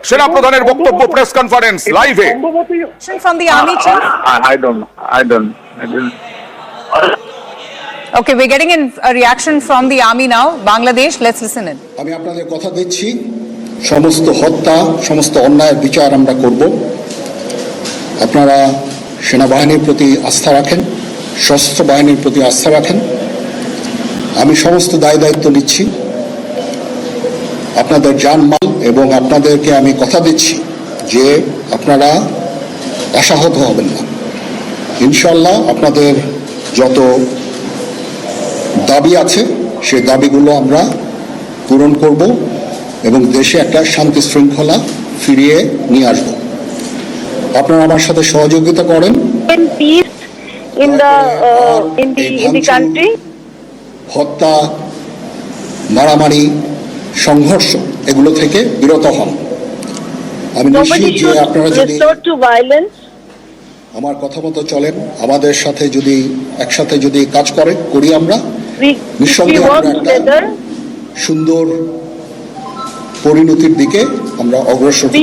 সেনা প্রধানের বক্তব্য প্রেস কনফারেন্স লাইভে। From the army chief? I don't. Okay, we're getting a reaction from the army now. Bangladesh, let's listen in. আমি আপনাদের কথা দিচ্ছি, সমস্ত হত্যা, সমস্ত অন্যায়ের বিচার আমরা করব। আপনারা সেনাবাহিনীর প্রতি আস্থা রাখেন, সশস্ত্র বাহিনীর প্রতি আস্থা রাখেন। আমি সমস্ত দায়িত্ব নিচ্ছি, আপনাদের জানমাল, এবং আপনাদেরকে আমি কথা দিচ্ছি যে আপনারা আশাহত হবেন না। ইনশাল্লাহ আপনাদের যত দাবি আছে সেই দাবিগুলো আমরা পূরণ করব এবং দেশে একটা শান্তি শৃঙ্খলা ফিরিয়ে নিয়ে আসব। আপনারা আমার সাথে সহযোগিতা করেন। হত্যা, মারামারি, সংঘর্ষ এগুলো থেকে বিরত হন। আমি নিশ্চিত যে আপনারা যদি আমার কথা মতো চলেন, আমাদের সাথে যদি একসাথে যদি কাজ করি আমরা, নিঃসন্দেহে আমরা একটা সুন্দর পরিণতির দিকে আমরা অগ্রসর হতে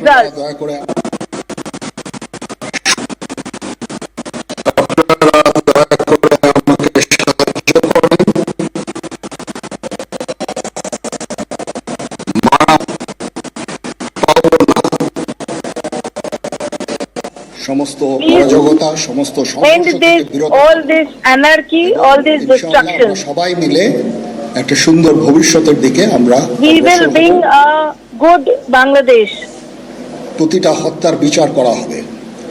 পারি। দয়া করে সমস্ত অরাজকতা, সমস্ত সবাই মিলে একটা সুন্দর ভবিষ্যতের দিকে আমরা বাংলাদেশ। প্রতিটা হত্যার বিচার করা হবে,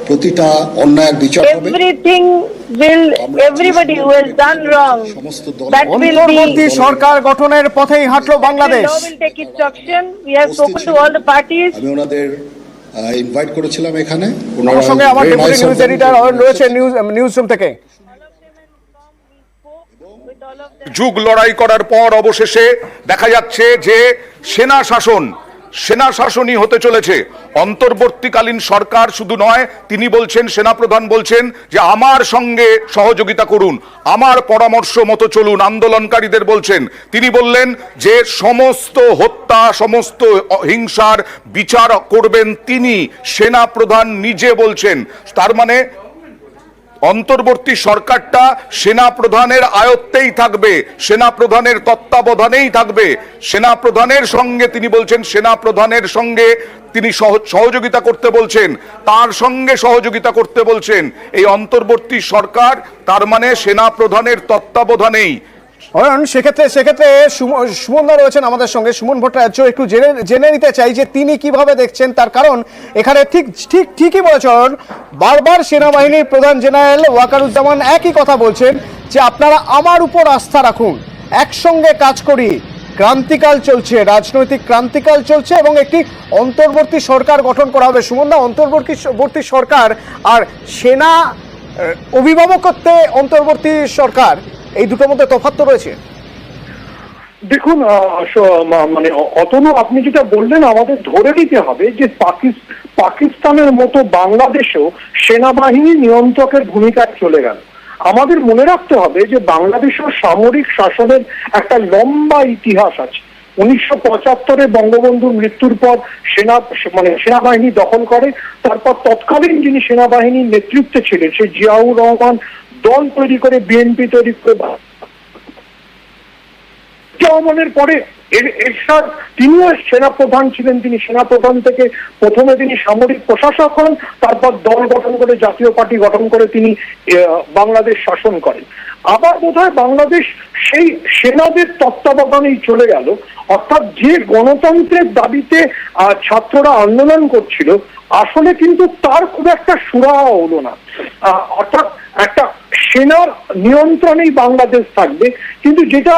প্রতিটা অন্যায়ের বিচার হবে। অন্তর্বর্তী সরকার গঠনের পথেই হাঁটলো বাংলাদেশ। আমি ওনাদের ইনভাইট করেছিলাম এখানে। আমার সঙ্গে আমার ডেপুটি নিউজ এডিটর রয়েছে নিউজ রুম থেকে। যুগ লড়াই করার পর অবশেষে দেখা যাচ্ছে যে সেনা শাসনই হতে চলেছে। অন্তর্বর্তীকালীন সরকার শুধু নয়, তিনি বলছেন, সেনাপ্রধান বলছেন যে আমার সঙ্গে সহযোগিতা করুন, আমার পরামর্শ মতো চলুন। আন্দোলনকারীদের বলছেন, তিনি বললেন যে সমস্ত হত্যা, সমস্ত হিংসার বিচার করবেন তিনি, সেনাপ্রধান নিজে বলছেন। তার মানে অন্তর্বর্তী সরকারটা সেনাপ্রধানের আয়ত্তেই থাকবে, সেনাপ্রধানের তত্ত্বাবধানেই থাকবে। সেনাপ্রধানের সঙ্গে তিনি বলছেন, সেনাপ্রধানের সঙ্গে তিনি সহযোগিতা করতে বলছেন, তার সঙ্গে সহযোগিতা করতে বলছেন এই অন্তর্বর্তী সরকার। তার মানে সেনাপ্রধানের তত্ত্বাবধানেই। সেক্ষেত্রে সুমনদা রয়েছেন আমাদের সঙ্গে, সুমন ভট্টাচার্য। একটু জেনে নিতে চাই যে তিনি কিভাবে দেখছেন, তার কারণ এখানে ঠিকই বলেছেন। বারবার সেনাবাহিনীর প্রধান জেনারেল ওয়াকারুজ্জামান একই কথা বলছেন যে আপনারা আমার উপর আস্থা রাখুন, একসঙ্গে কাজ করি। ক্রান্তিকাল চলছে, রাজনৈতিক ক্রান্তিকাল চলছে এবং একটি অন্তর্বর্তী সরকার গঠন করা হবে। সুমনদা, অন্তর্বর্তী সরকার আর সেনা অভিভাবকত্বে অন্তর্বর্তী সরকার, এই দুটোর মধ্যে তফাৎ তো রয়েছে। দেখুন, মানে অতনু, আপনি যেটা বললেন আমাদের ধরে নিতে হবে যে পাকিস্তানের মতো বাংলাদেশেও সেনাবাহিনী নিয়ন্ত্রকের ভূমিকায় চলে গেল। আমাদের মনে রাখতে হবে যে বাংলাদেশের সামরিক শাসনের একটা লম্বা ইতিহাস আছে। 1975-এ বঙ্গবন্ধুর মৃত্যুর পর সেনাবাহিনী দখল করে। তারপর তৎকালীন যিনি সেনাবাহিনীর নেতৃত্বে ছিলেন সেই জিয়াউর রহমান দল তৈরি করে, বিএনপি তৈরি করে, রহমানের পরে এরশাদ তিনিও সেনাপ্রধান ছিলেন। তিনি সেনাপ্রধান থেকে প্রথমে তিনি সামরিক প্রশাসক হন, তারপর দল গঠন করে, জাতীয় পার্টি গঠন করে তিনি বাংলাদেশ শাসন করেন। আবার বোধহয় বাংলাদেশ সেই সেনাদের তত্ত্বাবধানেই চলে গেল। অর্থাৎ যে গণতন্ত্রের দাবিতে ছাত্ররা আন্দোলন করছিল, আসলে কিন্তু তার খুব একটা সুরাহা হলো না। অর্থাৎ একটা সেনার নিয়ন্ত্রণেই বাংলাদেশ থাকবে, কিন্তু যেটা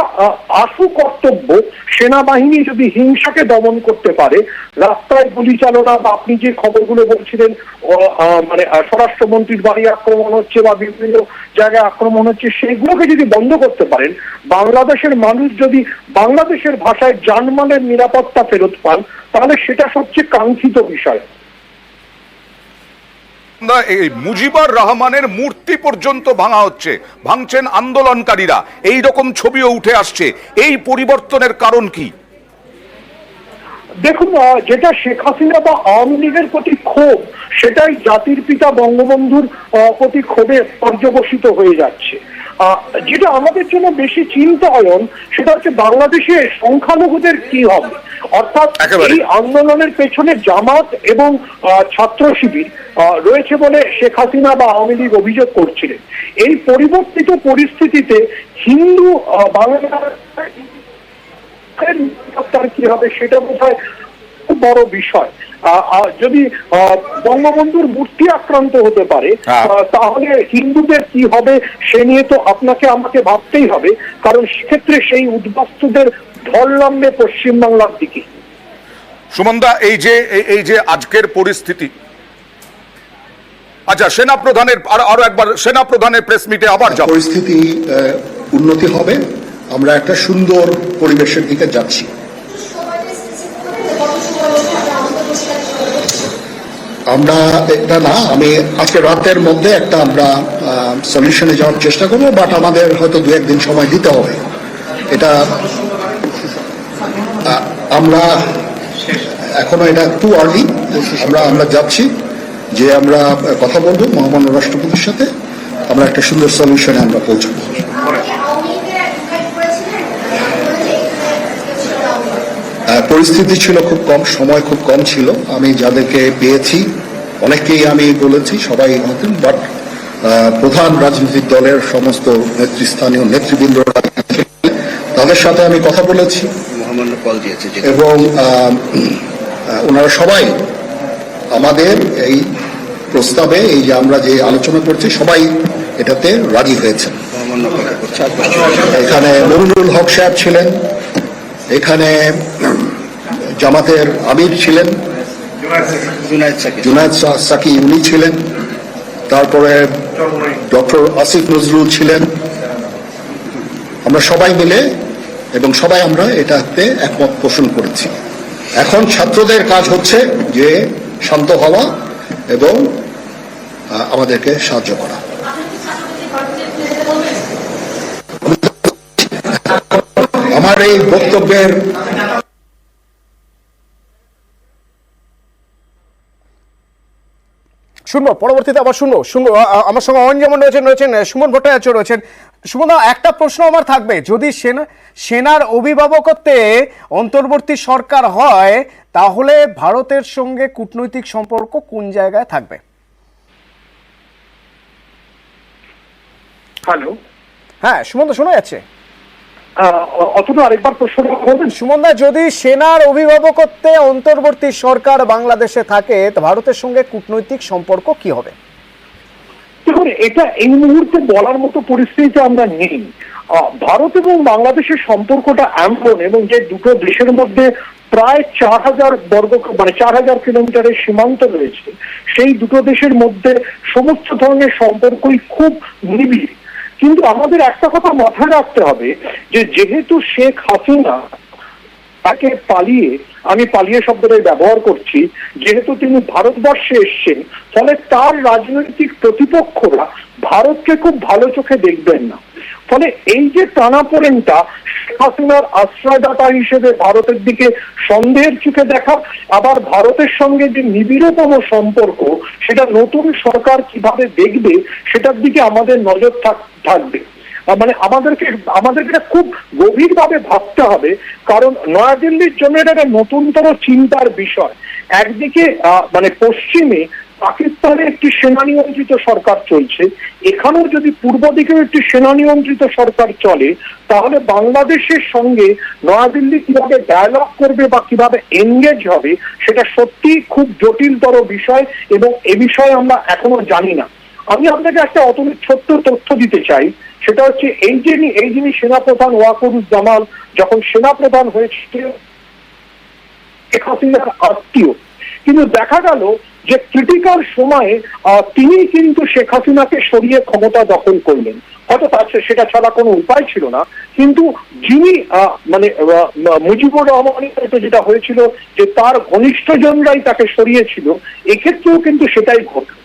আশু কর্তব্য, সেনাবাহিনী যদি হিংসাকে দমন করতে পারে, রাস্তায় গুলি চালনা বা আপনি যে খবরগুলো বলছিলেন, মানে স্বরাষ্ট্রমন্ত্রীর বাড়ি আক্রমণ হচ্ছে বা বিভিন্ন জায়গায় আক্রমণ হচ্ছে, সেগুলোকে যদি বন্ধ করতে পারেন, বাংলাদেশের মানুষ যদি বাংলাদেশের ভাষায় জানমালের নিরাপত্তা ফেরত পান, তাহলে সেটা সবচেয়ে কাঙ্ক্ষিত বিষয়। মুজিবুর রহমানের মূর্তি পর্যন্ত ভাঙা হচ্ছে, ভাঙছেন আন্দোলনকারীরা, এই রকম ছবিও উঠে আসছে। এই পরিবর্তনের কারণ কি? দেখুন, যেটা শেখ হাসিনা বা আওয়ামী লীগের প্রতি ক্ষোভ, সেটাই জাতির পিতা বঙ্গবন্ধুর প্রতি ক্ষোভে পর্যবসিত হয়ে যাচ্ছে। যেটা আমাদের জন্য বেশি চিন্তায়ন, সেটা হচ্ছে বাংলাদেশে সংখ্যালঘুদের কি হবে। অর্থাৎ এই আন্দোলনের পেছনে জামাত এবং ছাত্র শিবির রয়েছে বলে শেখ হাসিনা বা আওয়ামী লীগ অভিযোগ করছিলেন। এই পরিবর্তিত পরিস্থিতিতে হিন্দু বাংলাদেশের কি হবে সেটা বোধহয় খুব বড় বিষয়। যদি বঙ্গবন্ধুর মূর্তি আক্রান্ত হতে পারে, তাহলে হিন্দুদের কি হবে সে নিয়ে তো আপনাকে আমাকে ভাবতেই হবে, কারণ সেক্ষেত্রে সেই উদ্বাস্তুদের ঢল নামবে পশ্চিমবাংলার দিকে। সুমনদা, এই যে আজকের পরিস্থিতি, আচ্ছা সেনা প্রধানের আরো একবার সেনা প্রধানের প্রেস মিটে আবার যাব, পরিস্থিতি উন্নতি হবে, আমরা একটা সুন্দর পরিবেশের দিকে যাচ্ছি। আমরা এটা না, আমি আজকে রাতের মধ্যে একটা আমরা সলিউশনে যাওয়ার চেষ্টা করবো, বাট আমাদের হয়তো 2-1 দিন সময় দিতে হবে। এটা আমরা এখনো এটা টু আর্লি, আমরা যাচ্ছি যে আমরা কথা বলবো মহামান্য রাষ্ট্রপতির সাথে, আমরা একটা সুন্দর সলিউশনে আমরা পৌঁছবো। পরিস্থিতি ছিল খুব কম, সময় খুব কম ছিল। আমি যাদেরকে পেয়েছি অনেককেই আমি বলেছি, সবাই হতেন, বাট প্রধান রাজনৈতিক দলের সমস্ত নেতৃস্থানীয় নেতৃবৃন্দ তাদের সাথে আমি কথা বলেছি এবং ওনারা সবাই আমাদের এই প্রস্তাবে, এই যে আমরা যে আলোচনা করছি, সবাই এটাতে রাজি হয়েছেন। এখানে নুরুল হক সাহেব ছিলেন, এখানে জামাতের আমির ছিলেন, জুনায়েদ সাকি উনি ছিলেন, তারপরে ডক্টর আসিফ নজরুল ছিলেন। আমরা সবাই মিলে এবং সবাই আমরা এটাতে একমত পোষণ করেছি। এখন ছাত্রদের কাজ হচ্ছে যে শান্ত হওয়া এবং আমাদেরকে সাহায্য করা। আমার এই বক্তব্যের শুনবো, পরবর্তীতে আবার শুনবো। আমার সঙ্গে অঞ্জমন রয়েছেন সুমন ভট্টাচার্য রয়েছেন। সুমন, একটা প্রশ্ন আমার থাকবে, যদি সেনার অভিভাবকত্বে অন্তর্বর্তী সরকার হয়, তাহলে ভারতের সঙ্গে কূটনৈতিক সম্পর্ক কোন জায়গায় থাকবে? হ্যালো, হ্যাঁ সুমন, শোনা যাচ্ছে? অথবা আরেকবার প্রশ্নটা বলবেন। সুমনদা, যদি সেনার অভিভাবকত্বে অন্তর্বর্তী সরকার বাংলাদেশে থাকে, তো ভারতের সঙ্গে কূটনৈতিক সম্পর্ক কি হবে? দেখুন, এটা এই মুহূর্তে বলার মতো পরিস্থিতিতে আমরা নেই। ভারত এবং বাংলাদেশের সম্পর্কটা এমন, এবং যে দুটো দেশের মধ্যে প্রায় 4,000 কিলোমিটারের সীমান্ত রয়েছে, সেই দুটো দেশের মধ্যে সমস্ত ধরনের সম্পর্কই খুব নিবিড়। কিন্তু আমাদের একটা কথা মাথায় রাখতে হবে, যে যেহেতু শেখ হাসিনা তাকে আমি পালিয়ে শব্দটাই ব্যবহার করছি, যেহেতু তিনি ভারতবর্ষে এসছেন, ফলে তার রাজনৈতিক প্রতিপক্ষরা ভারতকে খুব ভালো চোখে দেখবেন না। ফলে এই যে টানাপোড়েনটা, শেখ হাসিনার আশ্রয়দাতা হিসেবে ভারতের দিকে সন্দেহের চোখে দেখা, আবার ভারতের সঙ্গে যে নিবিড়তম সম্পর্ক, সেটা নতুন সরকার কিভাবে দেখবে সেটার দিকে আমাদের নজর থাকবে। মানে আমাদেরকে খুব গভীরভাবে ভাবতে হবে, কারণ নয়াদিল্লির জন্য এটা একটা নতুনতর চিন্তার বিষয়। একদিকে মানে পশ্চিমে পাকিস্তানের একটি সেনা নিয়ন্ত্রিত সরকার চলছে, এখানেও যদি পূর্ব দিকেও একটি সেনা নিয়ন্ত্রিত সরকার চলে, তাহলে বাংলাদেশের সঙ্গে নয়াদিল্লি কিভাবে ডায়ালগ করবে বা কিভাবে এনগেজ হবে, সেটা সত্যি খুব জটিলতর বিষয়, এবং এ বিষয়ে আমরা এখনো জানি না। আমি আপনাকে একটা ছোট্ট তথ্য দিতে চাই, সেটা হচ্ছে এই যিনি সেনাপ্রধান ওয়াকারুজ্জামান যখন সেনাপ্রধান হয়েছিল শেখ হাসিনার আত্মীয়, কিন্তু দেখা গেল যে ক্রিটিক্যাল সময়ে তিনি কিন্তু শেখ হাসিনাকে সরিয়ে ক্ষমতা দখল করলেন। হয়তো সেটা ছাড়া কোনো উপায় ছিল না, কিন্তু যিনি মানে মুজিবুর রহমানের যেটা হয়েছিল যে তার ঘনিষ্ঠজনরাই তাকে সরিয়েছিল, এক্ষেত্রেও কিন্তু সেটাই ঘটল।